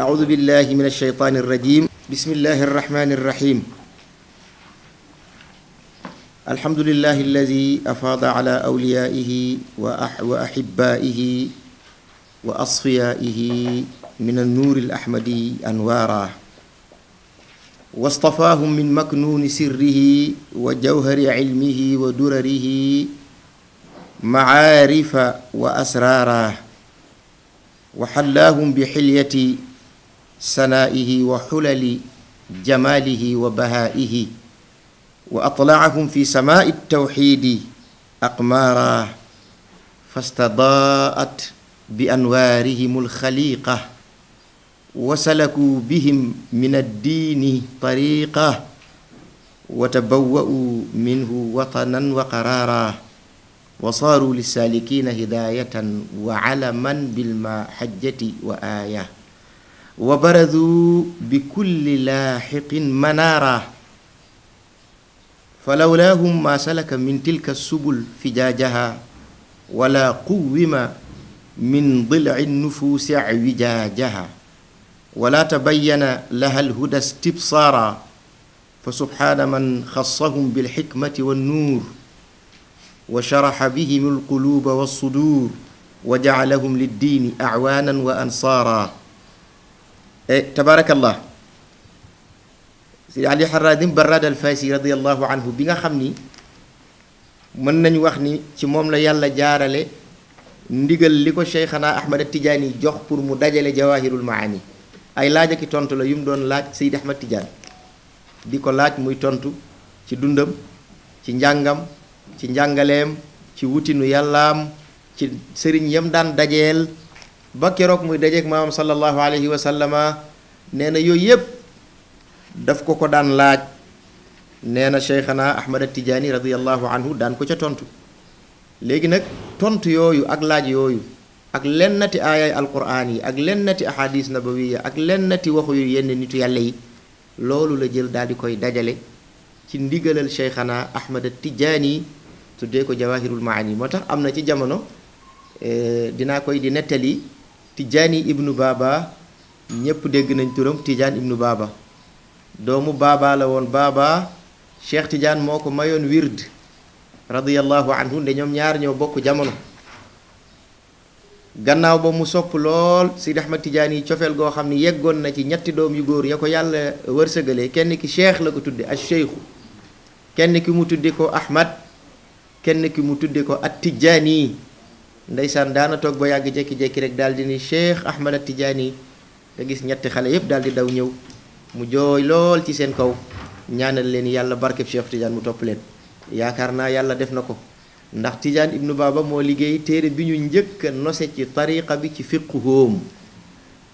أعوذ بالله من الشيطان الرجيم بسم الله الرحمن الرحيم الحمد لله الذي أفاض على أوليائه وأحبائه وأصفيائه من النور الأحمدي أنوارا واصطفاهم من مكنون سره وجوهر علمه ودرره معارف وأسرارا وحلاهم بحلية سنائه وحلل جماله وبهائه وأطلعهم في سماء التوحيد أقمارا فاستضاءت بأنوارهم الخليقة وسلكوا بهم من الدين طريقة وتبوأوا منه وطنا وقرارا وصاروا للسالكين هداية وعلما بالمحجة وآية وبرزوا بكل لاحق منارا فلولاهم ما سلك من تلك السبل فجاجها ولا قوم من ضلع النفوس اعوجاجها ولا تبين لها الهدى استبصارا فسبحان من خصهم بالحكمة والنور وشرح بهم القلوب والصدور وجعلهم للدين أعوانا وأنصارا تبارك الله سيدي علي حرادين براد الفاسي رضي الله عنه بيغا خامني من ناني wax ni ci mom la yalla jaarale ndigal liko cheikhana ahmad tidiane jox pour mu dajale jawahirul maani ay laaj ak tontu la yum doon laaj Seydi Ahmad Tidiane diko laaj muy tontu ci dundam ci njàngam ci njàngaleem ci wutinu yàllaam ci sëriñ yam daan dajeel ba keroog muy dajeek maam sallallahu alayhi wa sallama nee na yooyu yëpp daf ko daan laaj nee na cheikhana ahmad tijaani radiallahu anhu daan ko ca tontu léegi nag tontu yooyu ak laaj yooyu ak lennati aayay alquraan yi ak lennati ahadis nabawiya ak lennati waxu yu yenn nitu yàlla yi loolu la jël daal di koy dajale ci ndigalal cheikhana ahmad tijaani tuddee ko jawahirul maani moo tax am na ci jamono dinaa koy di nettali Tijaani ibnu Baba ñépp dégg nañ turam Tijaan ibnu Baba doomu Baba la woon Baba Cheikh Tidiane moo ko mayoon wird radiyallahu anhu nde ñoom ñaar ñoo bokk jamono gannaaw ba mu sopp lool Sidi Ahmad Tidiane yi cofeel goo xam ni yeggoon na ci ñetti doom yu góor ya ko yàlla wërsëgalee kenn ki cheikh la ko tudde as cheikhu kenn ki mu tudde ko Ahmad kenn ki mu tudde ko at Tijaani ndeysaan daana toog ba yàgg jekki-jekki rek daal di ni Cheikh Ahmad at Tijaani nga gis ñetti xale yépp daal di daw ñëw mu jooy lool ci seen kaw ñaanal leen yàlla barkeb Cheikh Tidiane mu topp leen yaakaar naa yàlla def na ko ndax Tidiane ibnu Baba moo liggéey téere bi ñu njëkk a nose ci tariqa bi ci fiqhoom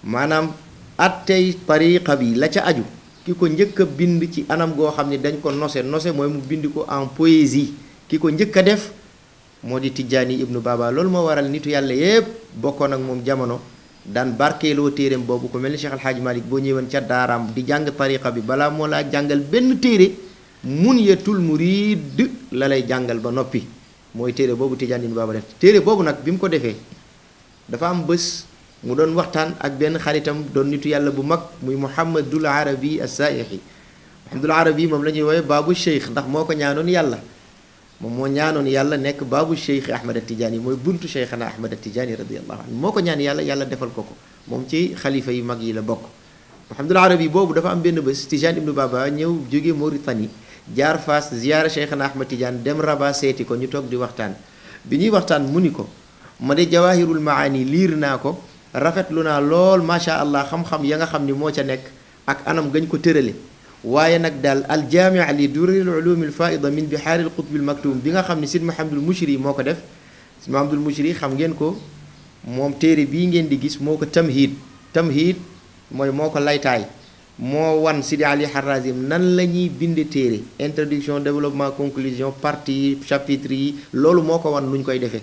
maanaam attey tariqa bi la ca aju ki ko njëkk a bind ci anam goo xam ne dañ ko nose mooy mu bind ko en poésie ki ko njëkk a def moo di Tijaani ibnu Baba loolu moo waral nitu yàlla yépp bokkoon ak moom jamono daan barkeeloo téereem boobu ko mel ni Cheikh Al Hadj Malick boo ñëwoon ca daaraam di jàng tariqa bi balaa moo laa jàngal benn téere Munyatul Murid la lay jàngal ba noppi mooy téere boobu Tijaani ibnu Baba def téere boobu nag bi mu ko defee dafa am bés mu doon waxtaan ak benn xaritam doon nitu yàlla bu mag muy Muhammadul Arabi as-Saaixi Muhammadul Arabi moom la ñuy woowe baabu cheikh ndax moo ko ñaanoon yàlla moom moo ñaanoon yàlla nekk baabu cheikh Ahmad Tidiane mooy buntu cheikhana Ahmad Tidiane radiyallahu anhu moo ko ñaan yàlla yàlla defal ko moom ci xalifa yu mag yi la bokk Muhammadul Arabi boobu dafa am benn bés Tidiane ibnu Baba ñëw jóge Mauritanie jaar Fass ziyaara cheikhana Ahmad Tidiane dem Rabat seeti ko ñu toog di waxtaan bi ñuy waxtaan mu ni ko ma de jawahirul maani liir naa ko rafetlu naa lool macha allah xam-xam ya nga xam ni moo ca nekk ak anam gañ ko tërale waaye nag daal aljaamia li duraril ulum al faida min bihaar al qutb al maktum bi nga xam ne Sid Mahamadul Mushri moo ko def Sid Mahamadul Mushri xam ngeen ko moom téere bii ngeen di gis moo ko tamhid mooy moo ko laytaay moo wan Sidi Ali Harazim nan la ñuy binde téere introduction développement conclusion partie chapitre yi loolu moo ko wan nuñ koy defee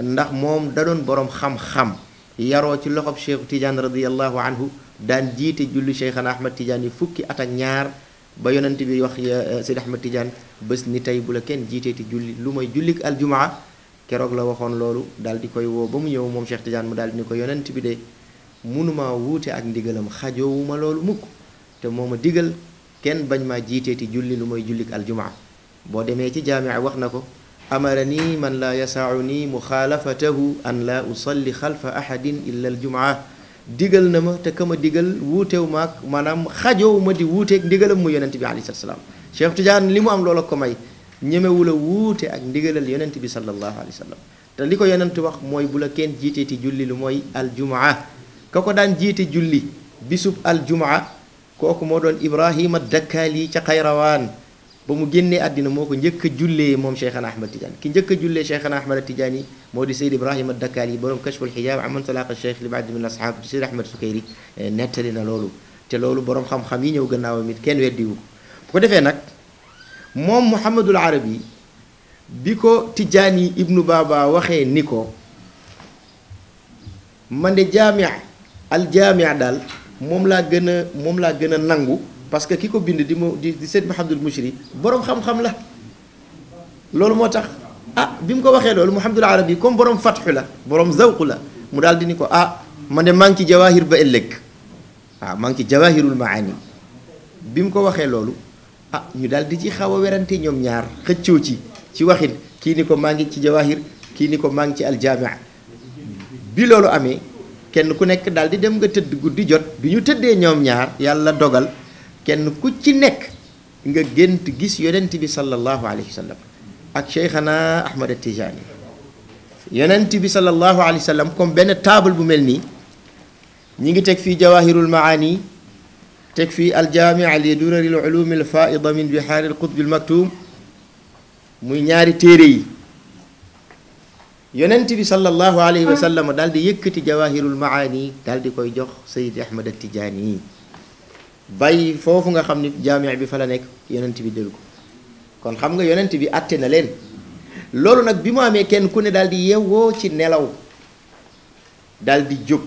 ndax moom da doon boroom xam-xam yaroo ci loxob Cheikh Tidiane radiyallahu anhu daan jiite julli Cheikhana Ahmad Tidiane yi fukki at ak ñaar ba yonent bi wax Sidi Ahmad Tidiane bés ni tey bu la kenn jiiteeti julli lu may jullik aljumaa keroog la waxoon loolu daal di koy woo ba mu ñëw moom Cheikh Tidiane mu daal di ni ko yonent bi de munuma wuute ak ndigalam xajoowuma loolu mukk te moo ma digal kenn bañ maa jiiteeti julli lu mooy jullik aljumaa boo demee ci jaamia wax na ko amarani man laa yasauni muxaalafatahu an laa usalli xalfa ahadin illa aljumaa digal na ma te kama digal wuutew maak maanaam xajoow ma di wuuteeg ndigalam mu yonent bi alayhi salaam Cheikh Tidiane li mu am loola ko may ñemewula wuute ak ndigalal yonent bi sallallahu alayhi wa sallam te li ko yonent wax mooy bu la kenn jiiteeti julli lu mooy aljumaa ka ko daan jiite julli bisub aljumaa kooku moo doon Ibrahima Dakkaali ca Xayrawaan ba mu génnee àddina moo ko njëkk a jullee moom Cheikhana Ahmad Tidiane ki njëkk a jullee Cheikhana Ahmad Tidiane moo di Seyd Ibrahima Dakkaali borom kashful xijaab aman talaqa cheikh li baadi min ashaab Seyd Ahmad Sukayri nettali na loolu te loolu borom xam-xam yi ñëw gannaawam it kenn weddiwu ko bu ko defee nag moom Muhammadul Arabi bi ko Tijaani ibnu Baba waxee ni ko man de jaamia al jaamia daal moom laa gën a nangu parce que ki ko bind di Seyd Muhammadul Mushri borom xam-xam la loolu moo tax bi mu ko waxee loolu Muhammadul Arabi comme borom fatxu la borom zawq la mu daal di ni ko man de maa ngi ci jawaahir ba ëllëg maa ngi ci jawaahirul maani bi mu ko waxee loolu ñu daal di ci xaw a werante ñoom ñaar xëccoo ci waxin kii ni ko maa ngi ci jawaahir kii ni ko maa ngi ci aljaamia bi loolu amee kenn ku nekk daal di dem nga tëdd guddi jot bi ñu tëddee ñoom ñaar yàlla dogal kenn ku ci nekk nga gént gis yonent bi sallallahu alayhi wa sallam ak Cheikhana Ahmad Tijaani yonent bi sallallahu alayhi wa sallam comme benn table bu mel nii ñi ngi teg fii jawahirul maani teg fii aljaamia li duraril ulumi al faida min bihaari al qutbi al maktum muy ñaari téere yi yonent bi sallallahu alayhi wa sallam daal di yëkkati jawahirul maani daal di koy jox Seydi Ahmad Tijaani bàyyi foofu nga xam ni jaamia bi fa la nekk yonent bi dégg ko kon xam nga yonent bi àtte na leen loolu nag bi mu amee kenn ku ne daal di yeewoo ci nelaw daal di jóg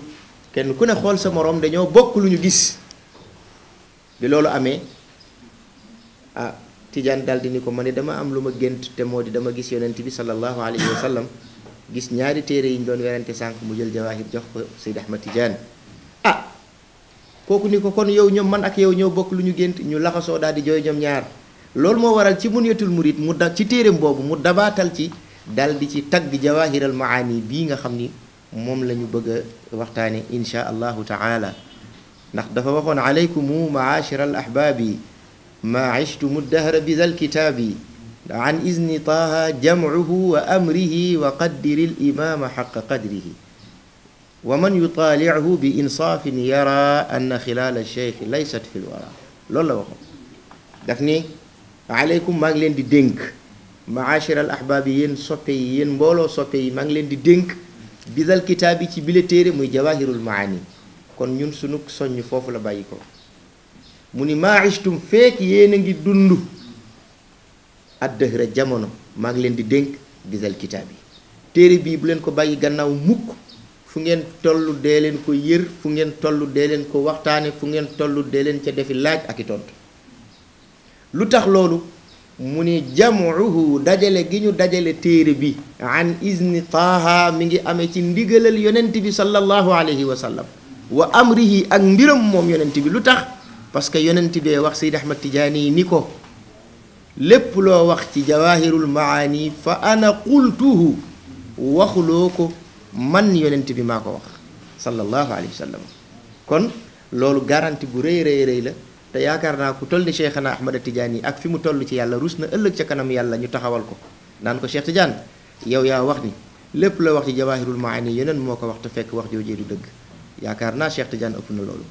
kenn ku ne xool sa moroom dañoo bokk lu ñu gis bi loolu amee Tijaan daal di ni ko ma ne dama am lu ma gént te moo di dama gis yonent bi sallallahu alayhi wa sallam gis ñaari téere yi ñu doon werante sànq mu jël jawaahir jox ko Seydi Ahmad Tijaan kooku ni ko kon yow ñoom man ak yow ñoo bokk lu ñu gént ñu laxasoo daal di jooy ñoom ñaar loolu moo waral ci Munyatul Murid mu ci téereem boobu mu dabaatal ci dal di ci tagg jawaahiral maani bii nga xam ni moom la ñu bëgg a waxtaane insha allahu taala ndax dafa waxoon alaykumu maashira al ahbaabi ma ishtumu dahra bi zal kitaabi an izni taaha jamcuhu wa amrihi wa qaddiri l imaama xaqa qadrihi wa man yutaalichu bi insaafin yara anna xilaala cheikh laysat fi lwara loolu la waxoon daf ni aleykum maa ngi leen di dénk maashira al ahbaab yi yéen soppe yi yéen mbooloo soppe yi maa ngi leen di dénk bisal kitaab yi ci bile téere muy jawahirul maani kon ñun sunu soññ foofu la bàyyi ko mu ni maa ishtum feek yéen a ngi dund addëhra jamono maa ngi leen di dénk bisal kitaab yi téere bii bu leen ko bàyyi gannaaw mukk fu ngeen tollu dee leen ko yër fu ngeen tollu dee leen ko waxtaane fu ngeen tollu dee leen ca defi laaj ak i tontu lu tax loolu mu ni jamuhu dajale gi ñu dajale téere bi an izni taaha mi ngi amee ci ndigalal yonent bi sallallahu alayhi wa sallam wa amrihi ak mbiram moom yonent bi lu tax parce que yonent bee wax Seydi Ahmad Tijaani ni ko lépp loo wax ci jawahirul maani fa ana qultuhu waxuloo ko man yonent bi maa ko wax sallallahu alayhi wa sallam kon loolu garanti bu rëy rëy rëy la te yaakaar naa ku toll ni Cheikhana Ahmad Tidiane ak fi mu toll ci yàlla rus na ëllëg ca kanam yàlla ñu taxawal ko naan ko Cheikh Tidiane yow yaa wax ni lépp la wax ci jawahirul maani yeneen moo ko wax te fekk wax joojee du dëgg yaakaar naa Cheikh Tidiane ëpp na loolu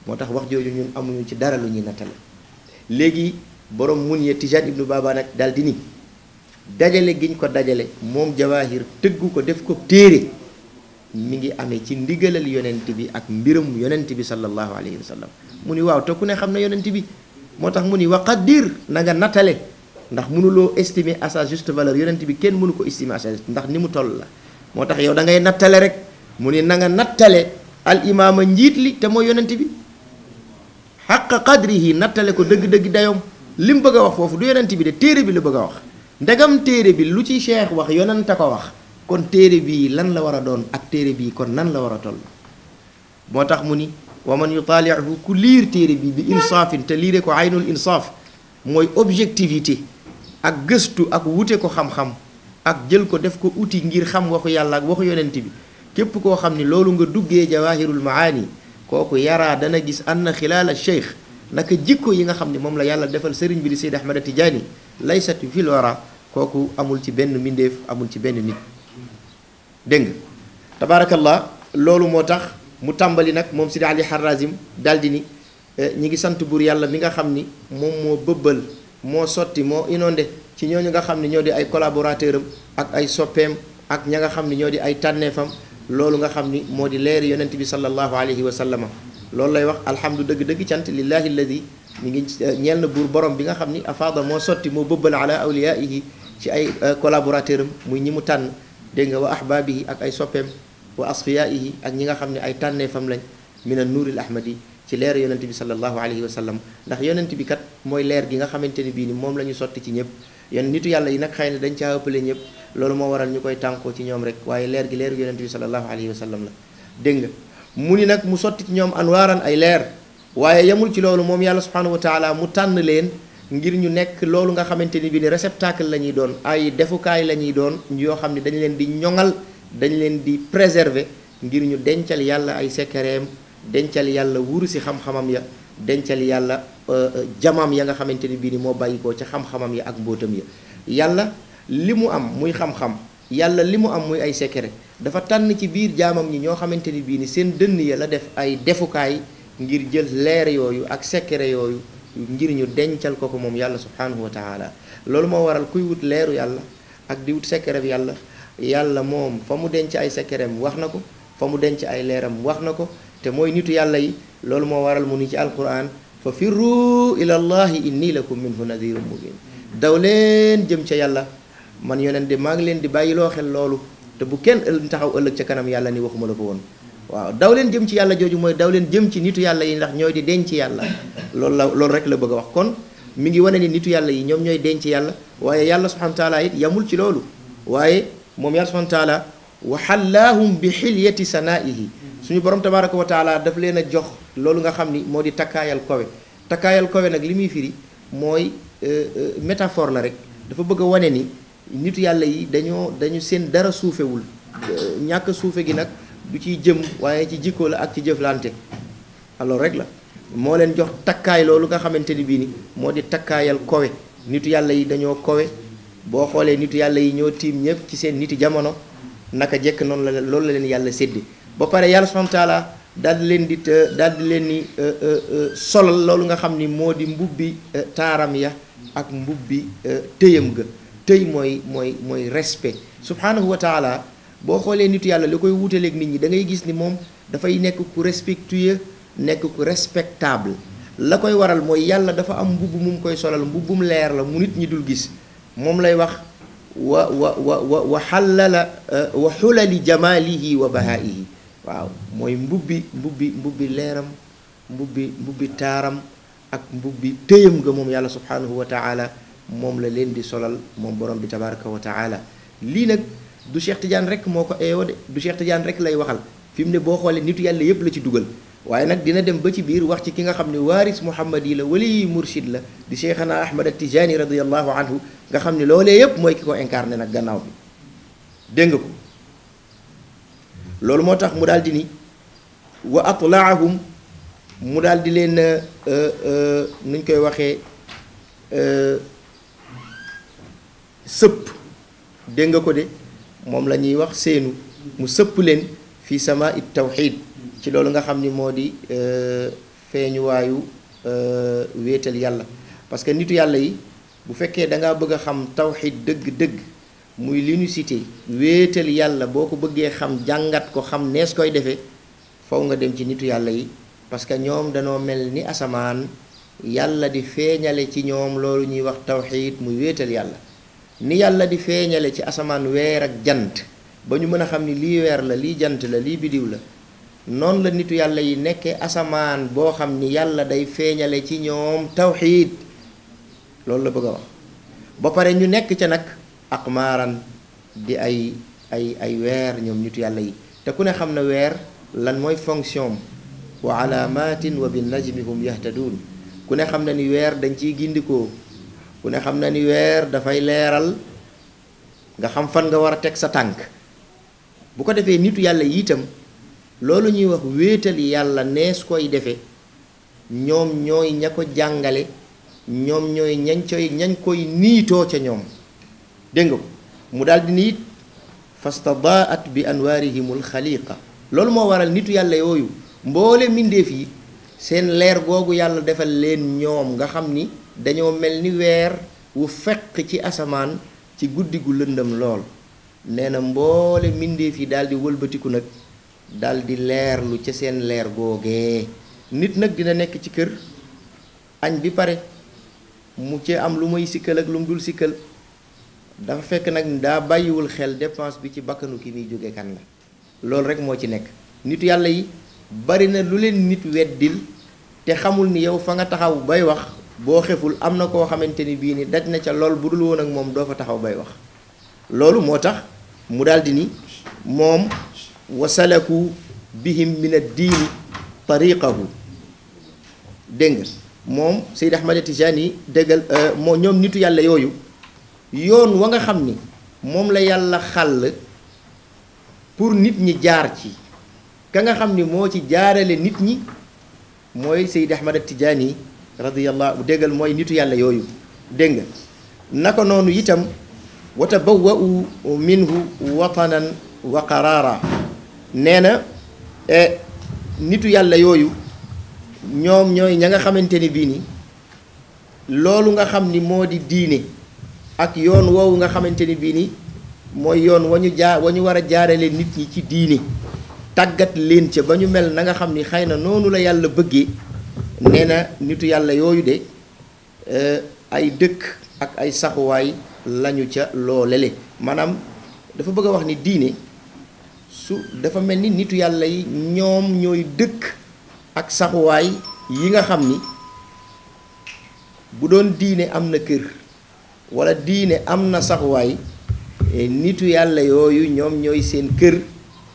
moo tax wax jooju ñun amuñu ci dara lu ñuy nattale léegi borom Munya Tijaan ibnu Baba nag daal di ni dajale giñ ko dajale moom jawahir tëggu ko def ko téere mi ngi amee ci ndigalal yonent bi ak mbiram yonent bi sallallahu alayhi wa sallam mu ni waaw te ku ne xam na yonent bi moo tax mu ni wa qaddir na nga nattale ndax mënuloo estimer à sa juste valeur yonent bi kenn mënu ko estimer à sa juste ndax ni mu toll la moo tax yow da ngay nattale rek mu ni na nga nattale al imaama njiit li te mooy yonent bi xaqa qadrihi nattale ko dëgg-dëgg dayoom li mu bëgg a wax foofu du yonent bi de téere bi la bëgg a wax ndegam téere bi lu ci cheikh wax yonent a ko wax kon téere bii lan la war a doon ak téere bii kon nan la war a toll moo tax mu ni wa man yutaalihu ku liir téere bi bi insaafin te liire ko aynul insaaf mooy objectivité ak gëstu ak wute ko xam-xam ak jël ko def ko outil ngir xam waxu yàlla ak waxu yonent bi képp koo xam ni loolu nga duggee jawahirul maani kooku yaraa dana gis anna xilaal al cheikh naka jikko yi nga xam ne moom la yàlla defal sëriñ bi di Seydi Ahmad Tijaani laysat fil wara kooku amul ci benn mbindeef amul ci benn nit dégg nga tabaarakallah loolu moo tax mu tàmbali nag moom Sidi Ali Harazim daldi ni ñi ngi sant buur yàlla mi nga xam ni moom moo bëbbal moo sotti moo inondé ci ñooñu nga xam ne ñoo di ay collaborateur am ak ay soppeem ak ña nga xam ne ñoo di ay tànneefam loolu nga xam ni moo di leeri yonent bi sallallahu alayhi wa sallama loolu lay wax alhamdu dëgg-dëgg cant lillahi alladi mi ngi ñeel na buur borom bi nga xam ni afaada moo sotti moo bëbbal ala awliyaihi ci ay collaborateur am muy ñi mu tànn dégg nga wa ahbaabihi ak ay soppeem wa asfiyaihi ak ñi nga xam ne ay tànneefam lañ min an nuuril ahmadi ci leer yonent bi sallallahu alayhi wa sallam ndax yonent bi kat mooy leer gi nga xamante ni bii ni moom la ñu sotti ci ñëpp yon nitu yàlla yi nag xëy na dañ caa ëppale ñëpp loolu moo waral ñu koy tànkoo ci ñoom rek waaye leer gi leeru yonent bi sallallahu alayhi wa sallam la dégg nga mu ni nag mu sotti ci ñoom anwaaran ay leer waaye yemul ci loolu moom yàlla subhanahu wa taala mu tànn leen ngir ñu nekk loolu nga xamante ni bii ni réceptacle la ñuy doon ay defukaay la ñuy doon yoo xam ne dañ leen di ñoŋal dañ leen di préserver ngir ñu dencal yàlla ay sekkereem dencal yàlla wuru si xam-xamam ya dencal yàlla jamam ya nga xamante ni bii ni moo bàyyikoo ca xam-xamam ya ak mbóotam ya yàlla li mu am muy xam-xam yàlla li mu am muy ay secret dafa tànn ci biir jaamam ñi ñoo xamante ni bii ni seen dënn ya la def ay defukaay ngir jël leer yooyu ak secret yooyu ngir ñu dencal ko moom yàlla subhanahu wa taala loolu moo waral kuy wut leeru yàlla ak di wut secret bi yàlla moom fa mu denc ay secretam wax na ko fa mu denc ay leeram wax na ko te mooy nitu yàlla yi loolu moo waral mu ni ci alquran fa firru ila allahi inni lakum minhu nadirun mubin daw leen jëm ca yàlla man yonent de maa ngi leen di bàyyiloo xel loolu te bu kenn taxaw ëllëg ca kanam yàlla ni waxuma la ko woon waaw daw leen jëm ci yàlla jooju mooy daw leen jëm ci nitu yàlla yi ndax ñooy di denc yàlla loolu rek la bëgg a wax kon mi ngi wane ni nitu yàlla yi ñoom ñooy denc yàlla waaye yàlla subhanahu wa taala it yamul ci loolu waaye moom yàlla subhanahu wa taala wa xallaahum bi xilyati sanaihi suñu borom tabaraka wa taala daf leen a jox loolu nga xam ni moo di takkaayal kowe nag li muy firi mooy métaphore la rek dafa bëgg a wane ni nitu yàlla yi dañu seen dara suufewul ñàkk suufe gi nag du ciy jëm waaye ci jikko la ak ci jëflante alors rek la moo leen jox takkaay loolu nga xamante ni bii ni moo di takkaayal kowe nitu yàlla yi dañoo kowe boo xoolee nitu yàlla yi ñoo tiim ñëpp ci seen niti jamono naka jekk noonu la loolu la leen yàlla sédde ba pare yàlla subhanahu wa taala daal di leen ni solal loolu nga xam ni moo di mbubbi taaram ya ak mbubbi tëyam ga tëy mooy respect subhanahu wa taala boo xoolee nitu yàlla li koy wuutaleeg nit ñi da ngay gis ni moom dafay nekk ku respectueux nekk ku respectable la koy waral mooy yàlla dafa am mbubb mu koy solal mbubbum leer la mu nit ñi dul gis moom lay wax wa xallala wa xulali jamalihi wa bahaihi waaw mooy mbubbi leeram mbubbi taaram ak mbubbi tëyam nga moom yàlla subhanahu wa taala moom la leen di solal moom borom bi tabaraka wa taala lii nag du Cheikh Tidiane rek moo ko eeyoo de du Cheikh Tidiane rek lay waxal fi mu ne boo xoolee nitu yàlla yépp la ci dugal waaye nag dina dem ba ci biir wax ci ki nga xam ne waaris muhammad yi la wali murshid la di cheikhana ahmad at-tijani radiallahu anhu nga xam ne loolee yépp mooy ki ko incarné nag gannaaw bi dégg nga ko loolu moo tax mu daal di ni wa atlaahum mu daal di leen nuñ koy waxee sëpp dégg nga ko de moom la ñuy wax seenu mu sëpp leen fi sama it tawxid ci loolu nga xam ni moo di feeñuwaayu wéetal yàlla parce que nitu yàlla yi bu fekkee da ngaa bëgg a xam tawxid dëgg-dëgg muy l'unicité wéetal yàlla boo ko bëggee xam jàngat ko xam nees koy defee faw nga dem ci nitu yàlla yi parce que ñoom danoo mel ni asamaan yàlla di feeñale ci ñoom loolu ñuy wax tawxid muy wéetal yàlla ni yàlla di feeñale ci asamaan weer ak jant ba ñu mën a xam ni lii weer la lii jant la lii bidiw la noonu la nitu yàlla yi nekkee asamaan boo xam ni yàlla day feeñale ci ñoom tawxiid loolu la bëgg a wax ba pare ñu nekk ca nag aqmaaran di ay weer ñoom nitu yàlla yi te ku ne xam na weer lan mooy fonction wa alaamatin wa bin najmi hum yahtaduun ku ne xam na ni weer dañ ciy gindikoo ku ne xam na ni weer dafay leeral nga xam fan nga war a teg sa tànk bu ko defee nitu yàlla yi itam loolu ñuy wax wéetal yàlla nees koy defee ñoom ñooy ña ko jàngale ñoom ñooy ñañ koy niitoo ca ñoom dégg nga ko mu daal di niit fastadaat bi anwaarihimul xaliqa loolu moo waral nitu yàlla yooyu mboole mbindeef yi seen leer googu yàlla defal leen ñoom nga xam ni dañoo mel ni weer wu fekk ci asamaan ci guddi gu lëndëm lool nee na mboole mbindeef yi daal di wëlbatiku nag daal di leerlu ca seen leer googee nit nag dina nekk ci kër añ bi pare mu ci am lu muy sikkal ak lu mu dul sikkal dafa fekk nag daa bàyyiwul xel dépense bi ci bakkanu ki muy jóge kan la loolu rek moo ci nekk nitu yàlla yi bari na lu leen nit weddil te xamul ni yow fa nga taxaw bay wax boo xeful am na koo xamante ni bii ni daj na ca lool bu dul woon ak moom doo fa taxaw bay wax loolu moo tax mu daldi ni moom wasalaku bihim min ad-diini tariqahu dégg nga moom Seyd Ahmad Tijaani déggal moo ñoom nitu yàlla yooyu yoon wa nga xam ni moom la yàlla xàll pour nit ñi jaar ci ka nga xam ni moo ci jaarale nit ñi mooy Seyd Ahmad Tijaani radiyallahu déggal mooy nitu yàlla yooyu dégg nga naka noonu itam wa tabawwa'u minhu watanan wa qaraara nee na nitu yàlla yooyu ñoom ñooy ña nga xamante ni bii ni loolu nga xam ni moo di diine ak yoon woowu nga xamante ni bii ni mooy yoon wa ñu war a jaarale nit ñi ci diine tàggat leen ca ba ñu mel na nga xam ni xëy na noonu la yàlla bëggee nee na nitu yàlla yooyu de ay dëkk ak ay saxuwaay lañu ca loolele maanaam dafa bëgg a wax ni diine su dafa mel ni nitu yàlla yi ñoom ñooy dëkk ak saxuwaay yi nga xam ni bu doon diine am na kër walla diine am na saxuwaay nitu yàlla yooyu ñoom ñooy seen kër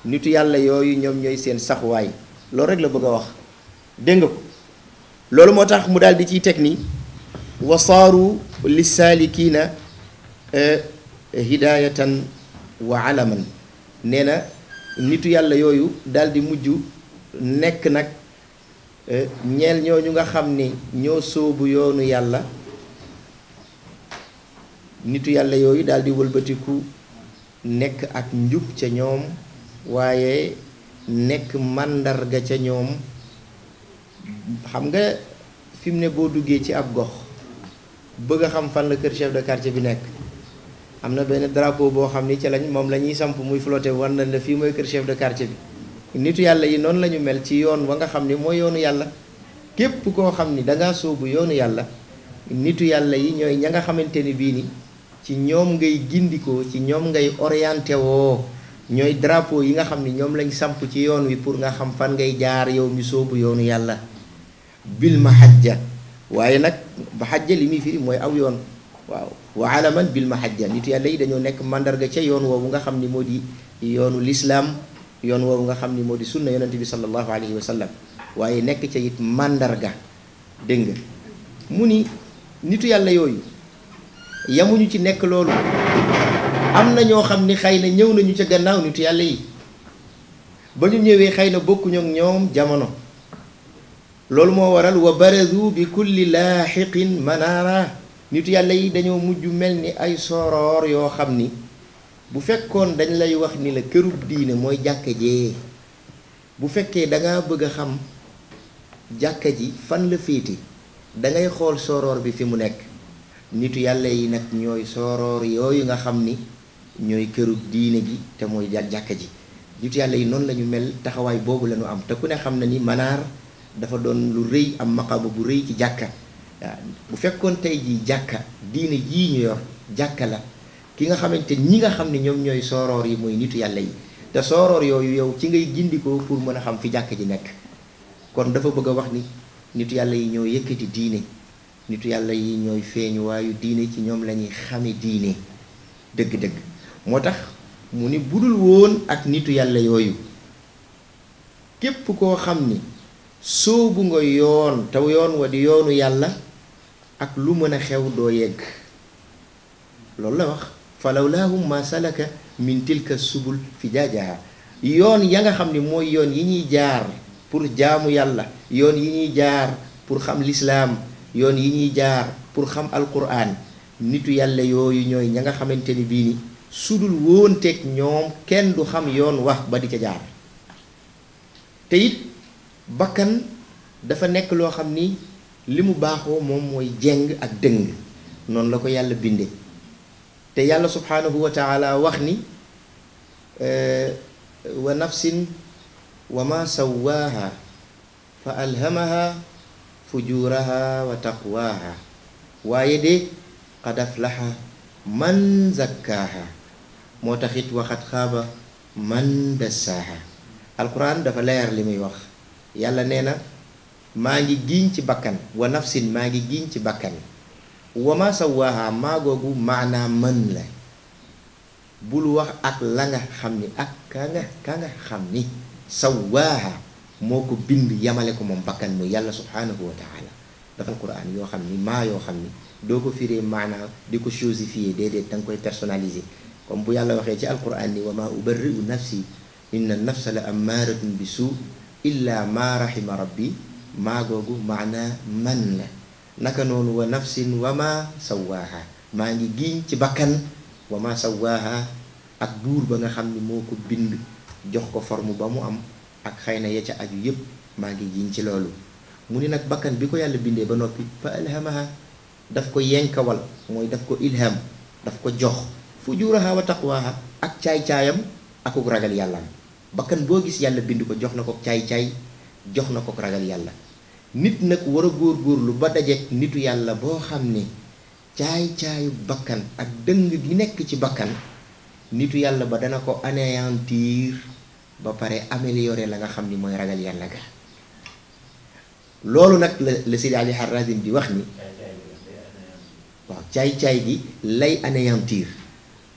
nitu yàlla yooyu ñoom ñooy seen saxuwaay loolu rek la bëgg a wax dégg nga ko loolu moo tax mu daal di ciy teg ni wasaaru lissaalikiina hidaayatan wa alaman nee na nitu yàlla yooyu daal di mujj nekk nag ñeel ñooñu nga xam ni ñoo sóobu yoonu yàlla nitu yàlla yooyu daal di wëlbatiku nekk ak njub ca ñoom waaye nekk màndarga ca ñoom xam nga fi mu ne boo duggee ci ab gox bëgg a xam fan la kër chef de quartier bi nekk am na benn drapeau boo xam ni ca lañ moom la ñuy samp muy flotté war nañ la fii mooy kër chef de quartier bi nitu yàlla yi noonu la ñu mel ci yoon wa nga xam ni mooy yoonu yàlla képp koo xam ni dangaa sóobu yoonu yàlla nitu yàlla yi ñooy ña nga xamante ni bii ni ci ñoom ngay gindikoo ci ñoom ngay orienté woo ñooy drapeau yi nga xam ni ñoom lañ samp ci yoon wi pour nga xam fan ngay jaar yow mi sóobu yoonu yàlla bil mahajja waaye nag mahajja li muy firi mooy aw yoon waaw wa alaman bil mahajja nitu yàlla yi dañoo nekk mandarga ca yoon woowu nga xam ni moo di yoonu lislaam yoon woowu nga xam ni moo di sunna yonente bi sallallahu alayhi wa sallam waaye nekk ca it mandarga dégg nga mu ni nitu yàlla yooyu yamuñu ci nekk loolu am na ñoo xam ni xëy na ñëw nañu ca gannaaw nitu yàlla yi ba ñu ñëwee xëy na bokkuñu ak ñoom jamono loolu moo waral wa barazu bi kulli laaxiqin manaara nitu yàlla yi dañoo mujj mel ni ay soroor yoo xam ni bu fekkoon dañ lay wax ni la kërub diine mooy jàkka jee bu fekkee dangaa bëgg a xam jàkka ji fan la féete dangay xool soroor bi fi mu nekk nitu yàlla yi nag ñooy soroor yooyu nga xam ni ñooy kërub diine gi te mooy jàkka ji nitu yàlla yi noonu la ñu mel taxawaay boobu la ñu am te ku ne xam na ni manaar dafa doon lu rëy am maqaama bu rëy ci jàkka waaw bu fekkoon tey jii jàkka diine jii ñu yor jàkka la ki nga xamante ñi nga xam ne ñoom ñooy sooroor yi mooy nitu yàlla yi te sooroor yooyu yow ci ngay gindikoo pour mën a xam fi jàkka ji nekk kon dafa bëgg a wax ni nitu yàlla yi ñoo yëkkati diine nitu yàlla yi ñooy feeñu waayu diine ci ñoom la ñuy xame diine dëgg-dëgg moo tax mu ni budul woon ak nitu yàlla yooyu képp koo xam ni sóobu nga yoon taw yoon wa di yoonu yàlla ak lu mën a xew doo yegg loolu la wax falawlaahum ma salaka min tilka subul fijaajaha yoon ya nga xam ni mooy yoon yi ñuy jaar pour jaamu yàlla yoon yi ñuy jaar pour xam lislaam yoon yi ñuy jaar pour xam alquran nitu yàlla yooyu ñooy ña nga xamante ni bii ni sudul woon teg ñoom kenn du xam yoon wax ba di ca jaar te it bakkan dafa nekk loo xam ni li mu baaxoo moom mooy jeng ak dëng noonu la ko yàlla binde te yàlla subhanahu wa taala wax ni wa nafsin wa ma sawaaha fa alhamaha fujuraha wa taqwaha waaye de qad aflaha man zakkaaha moo taxit waxat xaaba man dassaaha alquran dafa leer li muy wax yàlla nee na maa ngi giiñ ci bakkan wa nafsin maa ngi giiñ ci bakkan wa ma sawaaha maa googu maanaa mën la bul wax ak la nga xam ni ak ka nga xam ni sawaaha moo ko bind yamale ko moom bakkan muy yàlla subhanahu wa taala dafa alquran yoo xam ni maa yoo xam ni doo ko firee maanaa di ko chosifier déedéet da nga koy personnaliser comme bu yàlla waxee ci alquran ni wa ma ubarri'u nafsi inna nafsa la ammaaratun bi suu illa ma rahima rabbi maa googu maanaa man la naka noonu wa nafsin wa ma sawaaha maa ngi giiñ ci bakkan wa ma sawaaha ak buur ba nga xam ni moo ko bind jox ko forme ba mu am ak xëy na ya ca aju yépp maa ngi giiñ ci loolu mu ni nag bakkan bi ko yàlla bindee ba noppi fa alhamaha daf ko yenkawal mooy daf ko ilham daf ko jox fujuraha wa taqwaha ak caay-caayam akuk ragal yàllaam bakkan boo gis yàlla bind ko jox na ko caay-caay jox na ko ragal yàlla nit nag war a góor-góorlu ba dajeek nitu yàlla boo xam ne caay-caayu bakkan ak dëng gi nekk ci bakkan nitu yàlla ba dana ko anéantir ba pare améliorer la nga xam ni mooy ragal yàlla ga loolu nag la Sidi Ali Harazim di wax ni waaw caay-caay gi lay anéantir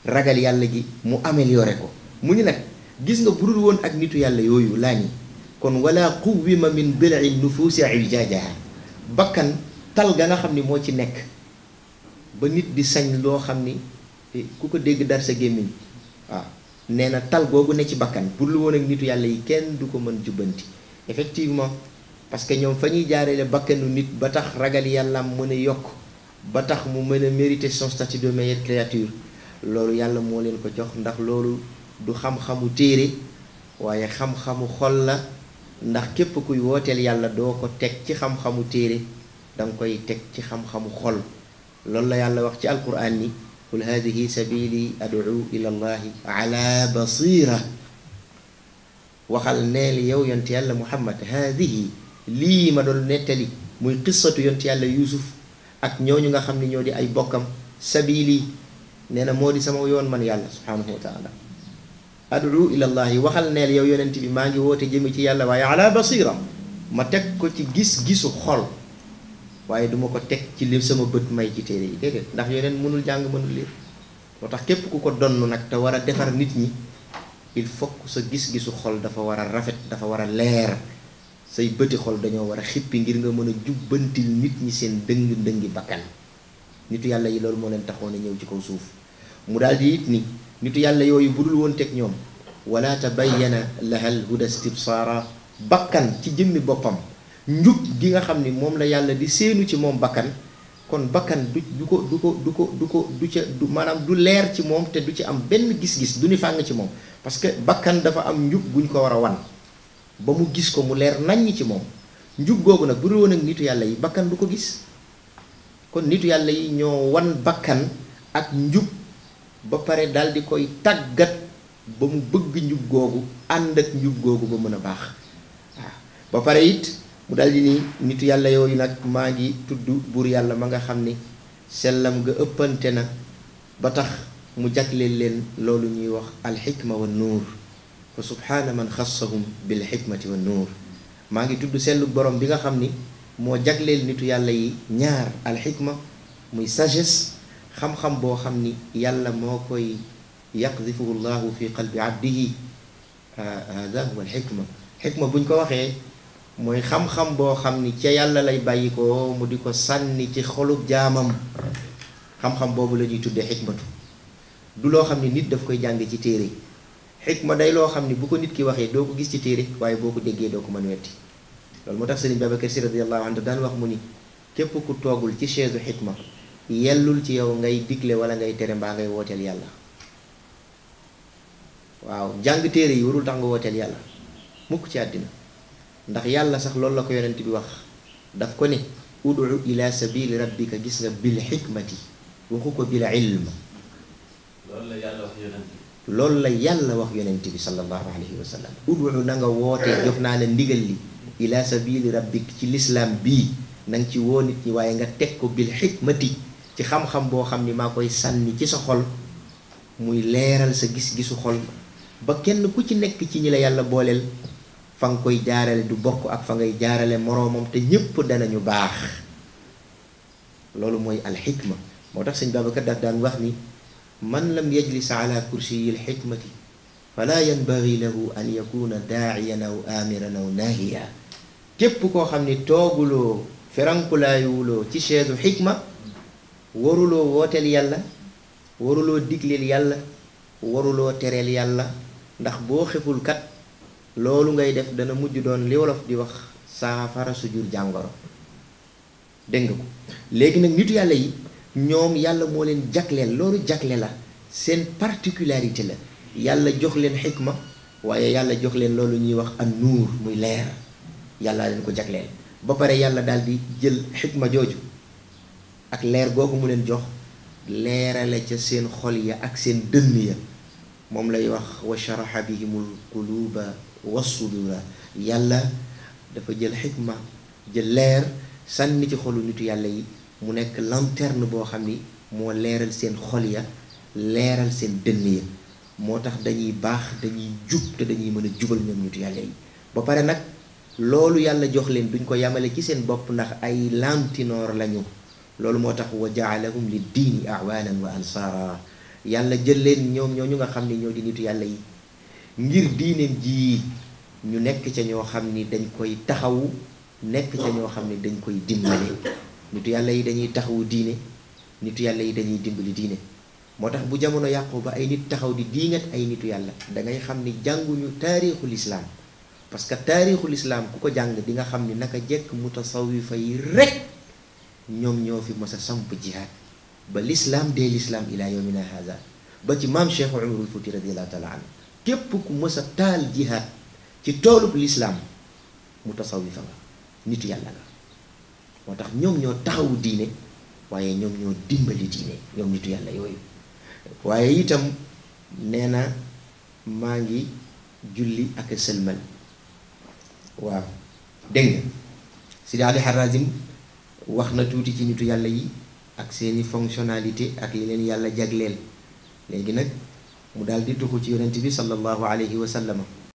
ragal yàlla gi mu améliorer ko mu ni nag gis nga budul woon ak nitu yàlla yooyu laa ni kon wala quwwima min bil'i nufuusi ijaajaha bakkan tal ga nga xam ni moo ci nekk ba nit di sañ loo xam ni ku ko dégg dar sa gémmiñ waaw nee na tal googu ne ci bakkan budul woon ak nitu yàlla yi kenn du ko mën jubbanti effectivement parce que ñoom fa ñuy jaareele bakkanu nit ba tax ragal yàlla mën a yokk ba tax mu mën a mériter son statut de meilleure créature loolu yàlla moo leen ko jox ndax loolu du xam-xamu téere waaye xam-xamu xol la ndax képp kuy wooteel yàlla doo ko teg ci xam-xamu téere danga koy teg ci xam-xamu xol loolu la yàlla wax ci alquran ni qul hadihi sabili ad'u ila allahi ala basira waxal neel yow yont yàlla muhammad hadihi lii ma doon nettali muy qissatu yont yàlla yuusuf ak ñooñu nga xam ne ñoo di ay bokkam sabili nee na moo di sama yoon man yàlla subhanahu wa taala ad'u ila allahi waxal neel yow yonent bi maa ngi woote jëme ci yàlla waaye ala basira ma teg ko ci gis-gisu xol waaye duma ko teg ci li sama bët may ci téere yi déedéet ndax yonent mënul jàng mënul lire moo tax képp ku ko donn nag te war a defar nit ñi il faut que sa gis-gisu xol dafa war a rafet dafa war a leer say bëti xol dañoo war a xippi ngir nga mën a jubbantil nit ñi seen dëng-dëngi bakkan nitu yàlla yi loolu moo leen taxoon a ñëw ci kaw suuf mu daal di it ni nitu yàlla yooyu budul woon teg ñoom wala tabayyana lahal huda istibsaara bakkan ci jëmmi boppam njub gi nga xam ni moom la yàlla di séenu ci moom bakkan kon bakkan du maanaam du leer ci moom te du ci am benn gis-gis du ni fàng ci moom parce que bakkan dafa am njub guñ ko war a wan ba mu gis ko mu leer naññ ci moom njub googu nag budul woon ak nitu yàlla yi bakkan du ko gis kon nitu yàlla yi ñoo wan bakkan ak njub ba pare daal di koy tàggat ba mu bëgg njub googu ànd ak njub googu ba mën a baax waaw ba pare it mu daal di ni nitu yàlla yooyu nag maa ngi tudd buur yàlla ma nga xam ni sellam nga ëppante na ba tax mu jagleel leen loolu ñuy wax alxikma wa nuur fa subhaana man xassahum bil xikmati wa nuur maa ngi tudd sellu borom bi nga xam ni moo jagleel nitu yàlla yi ñaar alxikma muy sagesse xam-xam boo xam ni yàlla moo koy yaqdifuhu llahu fi qalbi abdihi hada huwa alxikma xikma buñ ko waxee mooy xam-xam boo xam ni ca yàlla lay bàyyi ko mu di ko sànni ci xolub jaamam. xam-xam boobu la ñuy tuddee xikmatu. du loo xam ni nit daf koy jàng ci téere. xikma day loo xam ni bu ko nit ki waxee doo ko gis ci téere waaye boo ko déggee doo ko mën wetti. loolu moo tax Sëriñ Babacar Si radiyallahu anhu daan wax mu ni képp ku toogul ci chaise xikma yellul ci yow ngay digle wala ngay tere mbaa ngay wooteel yàlla. waaw jàng téere yi warul tax nga wooteel yàlla mukk ci àddina ndax yàlla sax loolu la ko yonent bi wax daf ko ne udu ila sabili rabbika gis nga bil xikmati waxu ko bil ilm. loolu la yàlla wax yonent bi sallallahu alayhi wa sallam udu na nga wootee jox naa la ndigal li ila sabili rabbik ci lislaam bii na nga ci woo nit ñi waaye nga teg ko bil xikmati ci xam-xam boo xam ni maa koy sànni ci sa xol muy leeral sa gis-gisu xol ba kenn ku ci nekk ci ñi la yàlla booleel fa nga koy jaarale du bokk ak fa ngay jaarale moroomam te ñépp danañu baax. loolu mooy alxikma. moo tax sëñ Babacar daf daan wax ni man lam yajlis ala kursiyi alxikmati fala yanbagi lahu an yakuna daaciyan aw amiran aw naahiya. képp koo xam ni tooguloo ferankulaayuwuloo ci chaise xikma waruloo wooteel yàlla waruloo digleel yàlla waruloo tereel yàlla ndax boo xeful kat loolu ngay def dana mujj doon li wolof di wax saafara su jur jàngoro. dégg nga ko léegi nag nitu yàlla yi ñoom yàlla moo leen jagleel loolu jagle la seen particularité la yàlla jox leen xikma waaye yàlla jox leen loolu ñuy wax an nuur muy leer yàlla leen ko jagleel ba pare yàlla daal di jël xikma jooju ak leer googu mu leen jox leerale ca seen xol ya ak seen dënn ya moom lay wax wa sharaha bihimul quluba wassudura. yàlla dafa jël xikma jël leer sànni ci xolu nitu yàlla yi mu nekk lanterne boo xam ni moo leeral seen xol ya leeral seen dënn ya moo tax dañuy baax dañuy jub te dañuy mën a jubal ñoom nitu yàlla yi. ba pare nag loolu yàlla jox leen duñ ko yamale ci seen bopp ndax ay lantinoor lañu. loolu moo tax wa jaalahum li diini awaanan wa ansaara. yàlla jël leen ñoom ñooñu nga xam ne ñoo di nitu yàlla yi ngir diineem ji ñu nekk ca ñoo xam ni dañ koy taxawu nekk ca ñoo xam ne dañ koy dimbale. nitu yàlla yi dañuy taxawu diine nitu yàlla yi dañuy dimbali diine. moo tax bu jamono yàqu ba ay nit taxaw di diingat ay nitu yàlla da ngay xam ni jànguñu taarixul islaam parce que taarixul islaam ku ko jàng di nga xam ni naka jekk mutasawifa yi rek ñoom ñoo fi mës a samp jihaad ba l'islam dee l'islam ila yawmina haza ba ci maam Cheikh Umarul Fuuti radiyallahu taala anhu képp ku mës a taal jihaad ci toolub l'islam mutasawifa nga nitu yàlla nga. moo tax ñoom ñoo taxawu diine waaye ñoom ñoo dimbali diine ñoom nitu yàlla yooyu. waaye itam nee na maa ngi julli ak sëlmal. waaw dégg nga Sidi Ali Harazim wax na tuuti ci nitu yàlla yi ak seeni fonctionnalité ak li leen yàlla jagleel. léegi nag mu daal di tuxu ci yonent bi sallallahu alayhi wa sallam